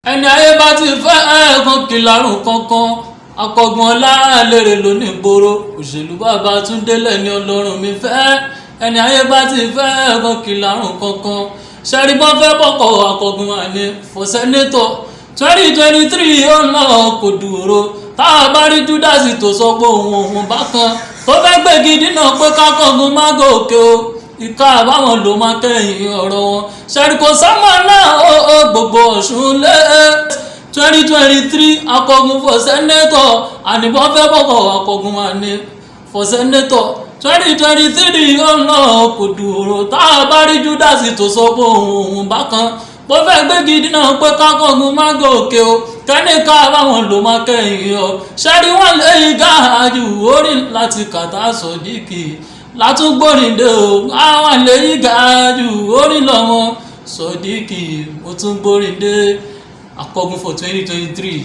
ẹni ayé bá ti fẹ́ ẹ̀ẹ̀kan kì lárùn kankan akọgun ọlá lèrè lónìí gbòòrò òṣèlú bàbá Túndé lẹ́ni Ọlọ́run mi fẹ́ ẹni ayé bá ti fẹ́ ẹ̀ẹ̀kan kì lárùn kankan ṣẹ́rí bọ́n fẹ́ bọ́kọ̀ akọgun àní for senator 2023 ọ̀nà kò dúró tá a bá rí Júdásì tó sọ pé òun bákan tó fẹ́ gbégi dínà pé kákọ̀gun má gòkè o ìka àbáwọn ló máa kẹ́yìn ọ̀rọ̀ wọn ṣẹ́rí kò sámà náà ó gbogbo Ọ̀ṣun lé 2023 akọgun for senator àníbọn fẹ́ bọ́kọ̀ akọgun àní for senator 2023 ọ̀nà kò dúró tá a bá rí Júdásì tó sọ pé òun bákan bó fẹ́ gbégi dínà pé kákọ̀gun má gòkè o kẹ́nìká àbáwọn ló máa kẹ́yìn ọ ṣẹ́rí wọn lẹ́yìn gáàjù orí láti kàtà Sodiq látúgbòrìndé o àwọn lẹ́yìn gáàjù orí lọ́mọ Sodiq mo tún gbòrìndé akọgun for 2023.